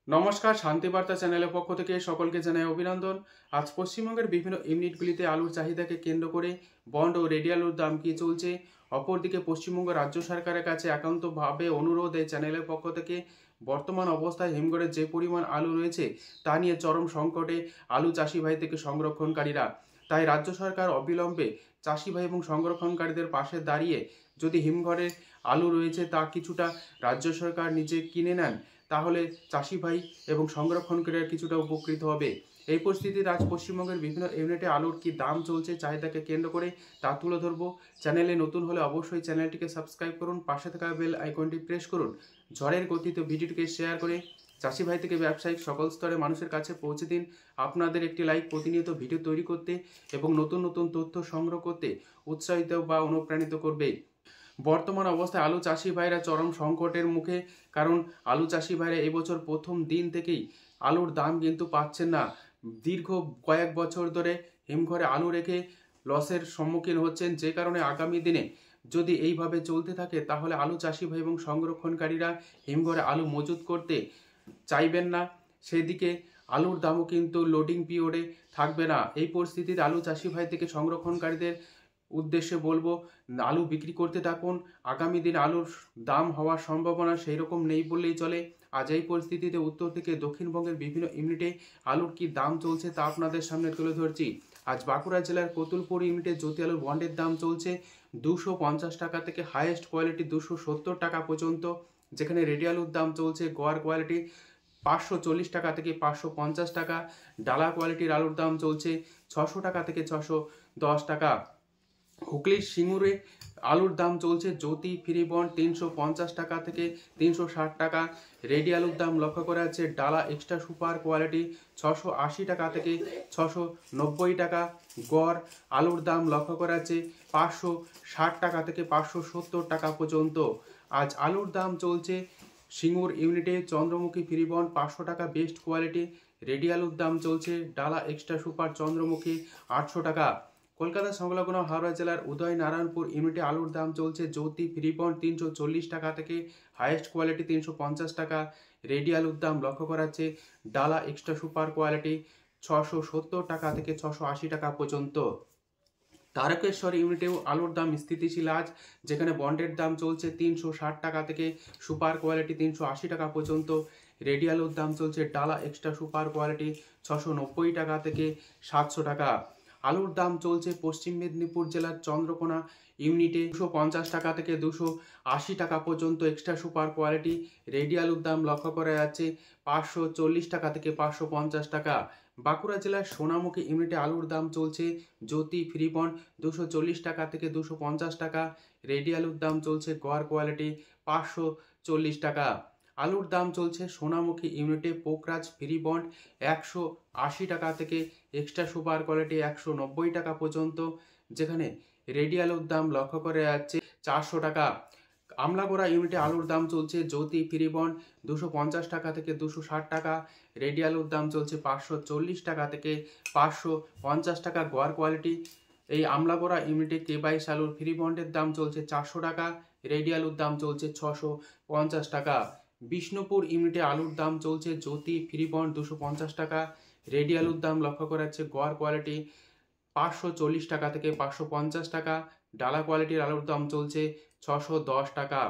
নমস্কার, শান্তিবার্তা চ্যানেলের পক্ষ থেকে সকলকে জানাই অভিনন্দন। আজ পশ্চিমবঙ্গের বিভিন্ন ইউনিটগুলিতে আলুর চাহিদাকে কেন্দ্র করে বন্ড ও রেডি আলুর দাম কী চলছে। অপরদিকে পশ্চিমবঙ্গ রাজ্য সরকারের কাছে একান্তভাবে অনুরোধ এই চ্যানেলের পক্ষ থেকে বর্তমান অবস্থায় হিমঘরে যে পরিমাণ আলু রয়েছে তা নিয়ে চরম সংকটে আলু চাষি ভাই থেকে সংরক্ষণকারীরা। তাই রাজ্য সরকার অবিলম্বে চাষি ভাই এবং সংরক্ষণকারীদের পাশে দাঁড়িয়ে যদি হিমঘরে আলু রয়েছে তা কিছুটা রাজ্য সরকার নিজে কিনে নেন, তাহলে চাষি ভাই এবং সংরক্ষণকারীরা কিছুটা উপকৃত হবে। এই পরিস্থিতিতে আজ পশ্চিমবঙ্গের বিভিন্ন ইউনিটে আলুর কি দাম চলছে চাহিদাকে কেন্দ্র করে তা তুলে ধরবো। চ্যানেলে নতুন হলে অবশ্যই চ্যানেলটিকে সাবস্ক্রাইব করুন, পাশে থাকা বেল আইকনটি প্রেস করুন। ঝড়ের গতিতে ভিডিওটিকে শেয়ার করে চাষি ভাই থেকে ব্যবসায়িক সকল স্তরে মানুষের কাছে পৌঁছে দিন। আপনাদের একটি লাইক প্রতিনিয়ত ভিডিও তৈরি করতে এবং নতুন নতুন তথ্য সংগ্রহ করতে উৎসাহিত বা অনুপ্রাণিত করবে। বর্তমান অবস্থায় আলু চাষি ভাইরা চরম সংকটের মুখে, কারণ আলু চাষি ভাইরা এবছর প্রথম দিন থেকেই আলুর দাম কিন্তু পাচ্ছেন না। দীর্ঘ কয়েক বছর ধরে হিমঘরে আলু রেখে লসের সম্মুখীন হচ্ছেন, যে কারণে আগামী দিনে যদি এইভাবে চলতে থাকে তাহলে আলু চাষি ভাই এবং সংরক্ষণকারীরা হিমঘরে আলু মজুত করতে চাইবেন না। সেদিকে আলুর দামও কিন্তু লোডিং পিরিয়ডে থাকবে না। এই পরিস্থিতিতে আলু চাষি ভাই থেকে সংরক্ষণকারীদের উদ্দেশ্যে বলবো, আলু বিক্রি করতে থাকুন। আগামী দিন আলুর দাম হওয়ার সম্ভাবনা সেই রকম নেই বললেই চলে। আজ এই পরিস্থিতিতে উত্তর থেকে দক্ষিণবঙ্গের বিভিন্ন ইউনিটে আলুর কি দাম চলছে তা আপনাদের সামনে তুলে ধরছি। আজ বাঁকুড়া জেলার কতুলপুর ইউনিটে জ্যোতি আলুর বন্ডের দাম চলছে 250 টাকা থেকে হাইয়েস্ট কোয়ালিটি 270 টাকা পর্যন্ত, যেখানে রেডি আলুর দাম চলছে গোয়ার কোয়ালিটি 540 টাকা থেকে 550 টাকা। ডালা কোয়ালিটির আলুর দাম চলছে 600 টাকা থেকে 610 টাকা। হুগলির সিঙ্গুরে আলুর দাম চলছে জ্যোতি ফ্রি বন্ড 350 টাকা থেকে 360 টাকা। রেডি আলুর দাম লক্ষ্য করা যাচ্ছে ডালা এক্সট্রা সুপার কোয়ালিটি 680 টাকা থেকে 690 টাকা। গড় আলুর দাম লক্ষ্য করা যাচ্ছে 560 টাকা থেকে 570 টাকা পর্যন্ত। আজ আলুর দাম চলছে সিঙ্গুর ইউনিটে চন্দ্রমুখী ফ্রি বন্ড 500 টাকা বেস্ট কোয়ালিটি। রেডি আলুর দাম চলছে ডালা এক্সট্রা সুপার চন্দ্রমুখী 800 টাকা। কলকাতা সংলগ্ন হাওড়া জেলার উদয়নারায়ণপুর ইউনিটে আলুর দাম চলছে জ্যোতি ফ্রি বন্ড 340 টাকা থেকে হাইয়েস্ট কোয়ালিটি 350 টাকা। রেডি আলুর দাম লক্ষ্য করা যাচ্ছে ডালা এক্সট্রা সুপার কোয়ালিটি 670 টাকা থেকে 680 টাকা পর্যন্ত। তারকেশ্বর ইউনিটেও আলুর দাম স্থিতিশীল আজ, যেখানে বন্ডের দাম চলছে 360 টাকা থেকে সুপার কোয়ালিটি 380 টাকা পর্যন্ত। রেডি আলুর দাম চলছে ডালা এক্সট্রা সুপার কোয়ালিটি 690 টাকা থেকে 700 টাকা। আলুর দাম চলছে পশ্চিম মেদিনীপুর জেলার চন্দ্রকোনা ইউনিটে 250 টাকা থেকে 280 টাকা পর্যন্ত এক্সট্রা সুপার কোয়ালিটি। রেডি আলুর দাম লক্ষ্য করা যাচ্ছে 540 টাকা থেকে 550 টাকা। বাঁকুড়া জেলার সোনামুখী ইউনিটে আলুর দাম চলছে জ্যোতি ফ্রি বন্ড 240 টাকা থেকে 250 টাকা। রেডি আলুর দাম চলছে গোয়ার কোয়ালিটি 540 টাকা। আলুর দাম চলছে সোনামুখী ইউনিটে পোকরাজ ফ্রি বন্ড 180 টাকা থেকে এক্সট্রা সুপার কোয়ালিটি 190 টাকা পর্যন্ত, যেখানে রেডি আলুর দাম লক্ষ্য করা যাচ্ছে 400 টাকা। আমলাগোড়া ইউনিটে আলুর দাম চলছে জ্যোতি ফ্রি বন্ড 250 টাকা থেকে 260 টাকা। রেডি আলুর দাম চলছে 540 টাকা থেকে 550 টাকা গোয়ার কোয়ালিটি। এই আমলাগোড়া ইউনিটে কে22 আলুর ফ্রি বন্ডের দাম চলছে 400 টাকা। রেডি আলুর দাম চলছে 650 টাকা। বিষ্ণুপুর ইউনিটে আলুর দাম চলছে জ্যোতি ফ্রি বন্ড 250 টাকা। রেডি আলুর দাম লক্ষ্য করা যাচ্ছে গোয়ার কোয়ালিটি 540 টাকা থেকে 550 টাকা। ডালা কোয়ালিটির আলুর দাম চলছে 610 টাকা।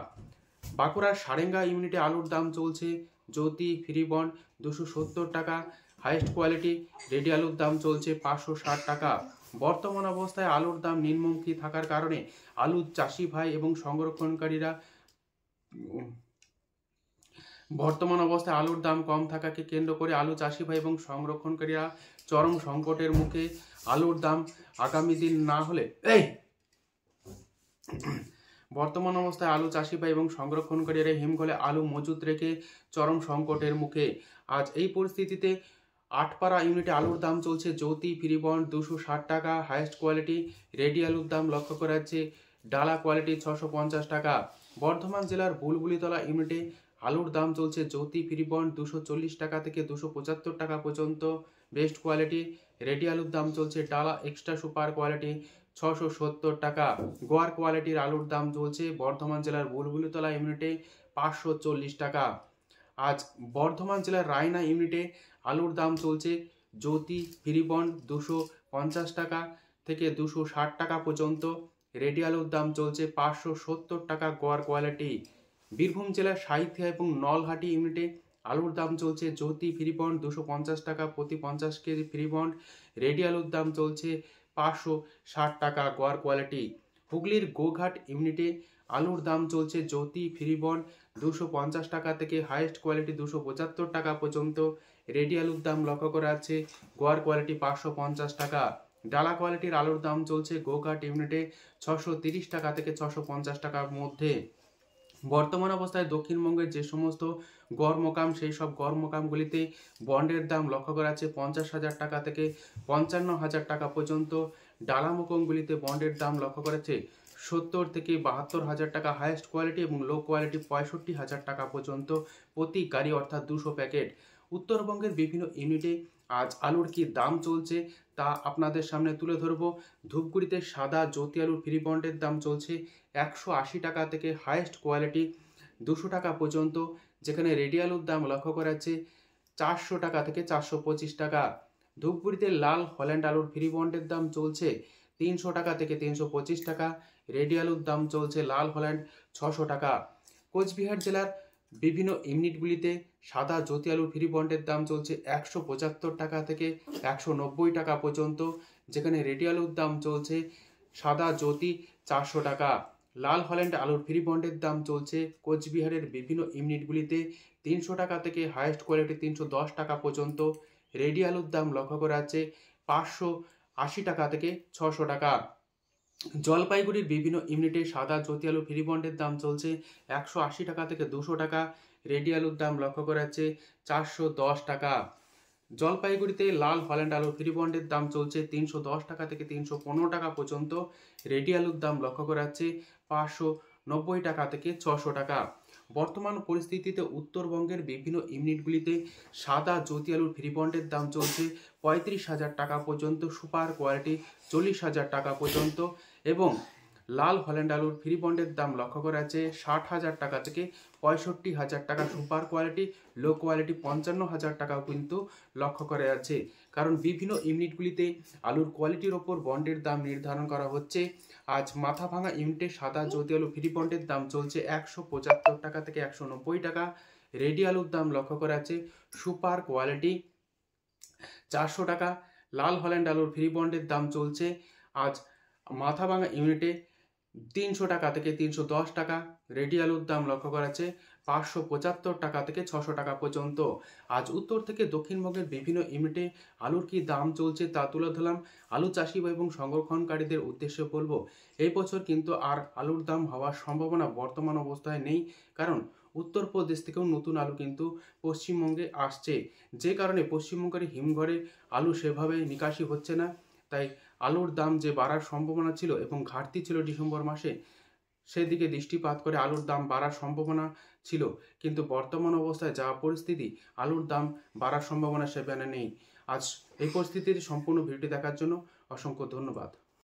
বাঁকুড়ার সারেঙ্গা ইউনিটে আলুর দাম চলছে জ্যোতি ফ্রি বন্ড 270 টাকা। হাইয়েস্ট কোয়ালিটি রেডি আলুর দাম চলছে 560 টাকা। বর্তমান অবস্থায় আলুর দাম নিম্নমুখী থাকার কারণে আলু চাষি ভাই এবং সংরক্ষণকারীরা বর্তমান অবস্থায় আলুর দাম কম থাকাকে কেন্দ্র করে আলু চাষি ভাই এবং সংরক্ষণকারীরা চরম সংকটের মুখে। আলুর দাম আগামী দিন না হলে বর্তমান অবস্থায় আলু চাষি ভাই এবং সংরক্ষণকারীরা হিমঘরে আলু মজুত রেখে চরম সংকটের মুখে। আজ এই পরিস্থিতিতে আটপাড়া ইউনিটে আলুর দাম চলছে জ্যোতি ফ্রি বন্ড 260 টাকা হাইয়েস্ট কোয়ালিটি। রেডি আলুর দাম লক্ষ্য করা যাচ্ছে ডালা কোয়ালিটি 650 টাকা। বর্ধমান জেলার বুলবুলিতলা ইউনিটে আলুর দাম চলছে জ্যোতি ফ্রি বন্ড 240 টাকা থেকে 275 টাকা পর্যন্ত বেস্ট কোয়ালিটি। রেডি আলুর দাম চলছে ডালা এক্সট্রা সুপার কোয়ালিটি 670 টাকা। গোয়ার কোয়ালিটির আলুর দাম চলছে বর্ধমান জেলার বুলবুলিতলা ইউনিটে 540 টাকা। আজ বর্ধমান জেলার রায়না ইউনিটে আলুর দাম চলছে জ্যোতি ফ্রি বন্ড 250 টাকা থেকে 260 টাকা পর্যন্ত। রেডি আলুর দাম চলছে 570 টাকা গড় কোয়ালিটি। বীরভূম জেলার সাঁইথিয়া এবং নলহাটি ইউনিটে আলুর দাম চলছে জ্যোতি ফ্রি বন্ড 250 টাকা প্রতি 50 কেজি ফ্রি বন্ড। রেডি আলুর দাম চলছে 560 টাকা গড় কোয়ালিটি। হুগলির গোঘাট ইউনিটে আলুর দাম চলছে জ্যোতি ফ্রি বন্ড 250 টাকা থেকে হাইয়েস্ট কোয়ালিটি 275 টাকা পর্যন্ত। রেডি আলুর দাম লক্ষ্য করা আছে গড় কোয়ালিটি 550 টাকা। ডালা কোয়ালিটির আলুর দাম চলছে গোঘাট ইউনিটে 630 টাকা থেকে 650 টাকার মধ্যে। বর্তমান অবস্থায় দক্ষিণবঙ্গের যে সমস্ত গড় মোকাম সেই সব গড় মোকামগুলিতে বন্ডের দাম লক্ষ্য করা আছে 50,000 টাকা থেকে 55,000 টাকা পর্যন্ত। ডালা মোকামগুলিতে বন্ডের দাম লক্ষ্য করা আছে 70 থেকে 72,000 টাকা হাইয়েস্ট কোয়ালিটি এবং লো কোয়ালিটি 65,000 টাকা পর্যন্ত প্রতি গাড়ি অর্থাৎ 200 প্যাকেট। উত্তরবঙ্গের বিভিন্ন ইউনিটে আজ আলুর কি দাম চলছে তা আপনাদের সামনে তুলে ধরব। ধূপগুড়িতে সাদা জ্যোতি আলুর ফ্রি বন্ডের দাম চলছে 180 টাকা থেকে হাইয়েস্ট কোয়ালিটি 200 টাকা পর্যন্ত, যেখানে রেডি আলুর দাম লক্ষ্য করা যাচ্ছে 400 টাকা থেকে 425 টাকা। ধূপগুড়িতে লাল হল্যান্ড আলুর ফ্রি বন্ডের দাম চলছে 300 টাকা থেকে 325 টাকা। রেডি আলুর দাম চলছে লাল হল্যান্ড 600 টাকা। কোচবিহার জেলার বিভিন্ন ইউনিটগুলিতে সাদা জ্যোতি আলুর ফ্রি বন্ডের দাম চলছে 175 টাকা থেকে 190 টাকা পর্যন্ত, যেখানে রেডি আলুর দাম চলছে সাদা জ্যোতি 400 টাকা। লাল হল্যান্ড আলুর ফ্রি বন্ডের দাম চলছে কোচবিহারের বিভিন্ন ইউনিটগুলিতে 300 টাকা থেকে হাইয়েস্ট কোয়ালিটি 310 টাকা পর্যন্ত। রেডি আলুর দাম লক্ষ্য করা আছে 580 টাকা থেকে 600 টাকা। জলপাইগুড়ির বিভিন্ন ইউনিটে সাদা জ্যোতি আলু ফ্রি বন্ডের দাম চলছে 180 টাকা থেকে 200 টাকা। রেডি আলুর দাম লক্ষ্য করা যাচ্ছে 410 টাকা। জলপাইগুড়িতে লাল হল্যান্ড আলুর ফ্রি বন্ডের দাম চলছে 310 টাকা থেকে 315 টাকা পর্যন্ত। রেডি আলুর দাম লক্ষ্য করা যাচ্ছে 590 টাকা থেকে 600 টাকা। বর্তমান পরিস্থিতিতে উত্তরবঙ্গের বিভিন্ন ইউনিটগুলিতে সাদা জ্যোতি আলুর ফ্রি বন্ডের দাম চলছে 35,000 টাকা পর্যন্ত, সুপার কোয়ালিটি 40,000 টাকা পর্যন্ত এবং লাল হল্যান্ড আলুর ফ্রি বন্ডের দাম লক্ষ্য করা আছে 60,000 টাকা থেকে 65,000 টাকা সুপার কোয়ালিটি, লো কোয়ালিটি 55,000 টাকাও কিন্তু লক্ষ্য করা যাচ্ছে। কারণ বিভিন্ন ইউনিটগুলিতে আলুর কোয়ালিটির ওপর বন্ডের দাম নির্ধারণ করা হচ্ছে। আজ মাথাভাঙা ইউনিটে সাদা জ্যোতি আলু ফ্রি বন্ডের দাম চলছে 175 টাকা থেকে 190 টাকা। রেডি আলুর দাম লক্ষ্য করা আছে সুপার কোয়ালিটি 400 টাকা। লাল হল্যান্ড আলুর ফ্রি বন্ডের দাম চলছে আজ মাথাভাঙা ইউনিটে 300 টাকা থেকে 310 টাকা। রেডি আলুর দাম লক্ষ্য করা আছে 575 টাকা থেকে 600 টাকা পর্যন্ত। আজ উত্তর থেকে দক্ষিণবঙ্গের বিভিন্ন ইউনিটে আলুর কি দাম চলছে তা তুলে ধরলাম। আলু চাষি এবং সংরক্ষণকারীদের উদ্দেশ্যে বলবো, এই বছর কিন্তু আর আলুর দাম হওয়ার সম্ভাবনা বর্তমান অবস্থায় নেই, কারণ উত্তরপ্রদেশ থেকেও নতুন আলু কিন্তু পশ্চিমবঙ্গে আসছে, যে কারণে পশ্চিমবঙ্গের হিমঘরে আলু সেভাবে নিকাশি হচ্ছে না। তাই আলুর দাম যে বাড়ার সম্ভাবনা ছিল এবং ঘাটতি ছিল ডিসেম্বর মাসে, সেদিকে দৃষ্টিপাত করে আলুর দাম বাড়ার সম্ভাবনা ছিল, কিন্তু বর্তমান অবস্থায় যা পরিস্থিতি আলুর দাম বাড়ার সম্ভাবনা সেখানে নেই। আজ এই পরিস্থিতির সম্পূর্ণ ভিডিওটি দেখার জন্য অসংখ্য ধন্যবাদ।